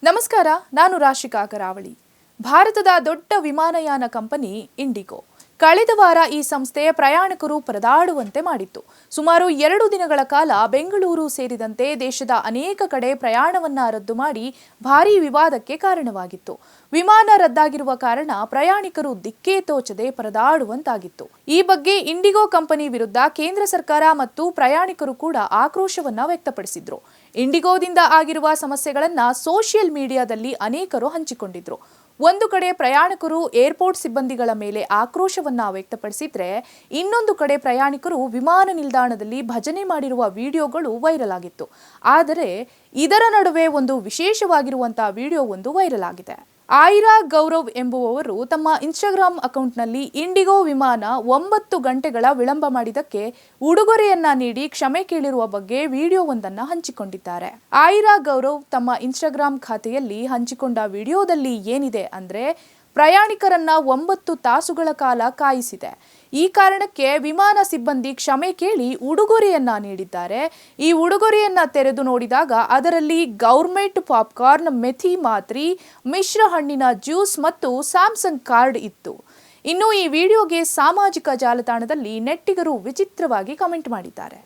ನಮಸ್ಕಾರ, ನಾನು ರಾಶಿಕಾ ಕರಾವಳಿ. ಭಾರತದ ದೊಡ್ಡ ವಿಮಾನಯಾನ ಕಂಪನಿ ಇಂಡಿಗೋ ಕಳೆದ ವಾರ ಈ ಸಂಸ್ಥೆ ಪ್ರಯಾಣಿಕರು ಪರದಾಡುವಂತೆ ಮಾಡಿತ್ತು. ಸುಮಾರು 2 ದಿನಗಳ ಕಾಲ ಬೆಂಗಳೂರು ಸೇರಿದಂತೆ ದೇಶದ ಅನೇಕ ಕಡೆ ಪ್ರಯಾಣವನ್ನ ರದ್ದು ಮಾಡಿ ಭಾರೀ ವಿವಾದಕ್ಕೆ ಕಾರಣವಾಗಿತ್ತು. ವಿಮಾನ ರದ್ದಾಗಿರುವ ಕಾರಣ ಪ್ರಯಾಣಿಕರು ದಿಕ್ಕೇ ತೋಚದೆ ಪರದಾಡುವಂತಾಗಿತ್ತು. ಈ ಬಗ್ಗೆ ಇಂಡಿಗೋ ಕಂಪನಿ ವಿರುದ್ಧ ಕೇಂದ್ರ ಸರ್ಕಾರ ಮತ್ತು ಪ್ರಯಾಣಿಕರು ಕೂಡ ಆಕ್ರೋಶವನ್ನ ವ್ಯಕ್ತಪಡಿಸಿದ್ರು. ಇಂಡಿಗೋದಿಂದ ಆಗಿರುವ ಸಮಸ್ಯೆಗಳನ್ನ ಸೋಷಿಯಲ್ ಮೀಡಿಯಾದಲ್ಲಿ ಅನೇಕರು ಹಂಚಿಕೊಂಡಿದ್ರು. ಒಂದು ಕಡೆ ಪ್ರಯಾಣಿಕರು ಏರ್ಪೋರ್ಟ್ ಸಿಬ್ಬಂದಿಗಳ ಮೇಲೆ ಆಕ್ರೋಶವನ್ನ ವ್ಯಕ್ತಪಡಿಸಿದ್ರೆ, ಇನ್ನೊಂದು ಕಡೆ ಪ್ರಯಾಣಿಕರು ವಿಮಾನ ನಿಲ್ದಾಣದಲ್ಲಿ ಭಜನೆ ಮಾಡಿರುವ ವಿಡಿಯೋಗಳು ವೈರಲ್ ಆಗಿತ್ತು. ಆದರೆ ಇದರ ನಡುವೆ ಒಂದು ವಿಶೇಷವಾಗಿರುವಂತಹ ವಿಡಿಯೋ ಒಂದು ವೈರಲ್ ಆಗಿದೆ. ಆಯಿರಾ ಗೌರವ್ ಎಂಬುವವರು ತಮ್ಮ ಇನ್ಸ್ಟಾಗ್ರಾಮ್ ಅಕೌಂಟ್ನಲ್ಲಿ ಇಂಡಿಗೋ ವಿಮಾನ 9 ಗಂಟೆಗಳ ವಿಳಂಬ ಮಾಡಿದ್ದಕ್ಕೆ ಉಡುಗೊರೆಯನ್ನ ನೀಡಿ ಕ್ಷಮೆ ಕೇಳಿರುವ ಬಗ್ಗೆ ವಿಡಿಯೋವೊಂದನ್ನು ಹಂಚಿಕೊಂಡಿದ್ದಾರೆ. ಆಯಿರಾ ಗೌರವ್ ತಮ್ಮ ಇನ್ಸ್ಟಾಗ್ರಾಮ್ ಖಾತೆಯಲ್ಲಿ ಹಂಚಿಕೊಂಡ ವಿಡಿಯೋದಲ್ಲಿ ಏನಿದೆ ಅಂದ್ರೆ, ಪ್ರಯಾಣಿಕರನ್ನ 9 ತಾಸುಗಳ ಕಾಲ ಕಾಯಿಸಿದೆ. ಈ ಕಾರಣಕ್ಕೆ ವಿಮಾನ ಸಿಬ್ಬಂದಿ ಕ್ಷಮೆ ಕೇಳಿ ಉಡುಗೊರೆಯನ್ನ ನೀಡಿದ್ದಾರೆ. ಈ ಉಡುಗೊರೆಯನ್ನ ತೆರೆದು ನೋಡಿದಾಗ ಅದರಲ್ಲಿ ಗೌರ್ಮೆಟ್ ಪಾಪ್ಕಾರ್ನ್, ಮೆಥಿ ಮಾತ್ರಿ, ಮಿಶ್ರ ಹಣ್ಣಿನ ಜ್ಯೂಸ್ ಮತ್ತು ಸ್ಯಾಮ್ಸಂಗ್ ಕಾರ್ಡ್ ಇತ್ತು. ಇನ್ನು ಈ ವಿಡಿಯೋಗೆ ಸಾಮಾಜಿಕ ಜಾಲತಾಣದಲ್ಲಿ ನೆಟ್ಟಿಗರು ವಿಚಿತ್ರವಾಗಿ ಕಮೆಂಟ್ ಮಾಡಿದ್ದಾರೆ.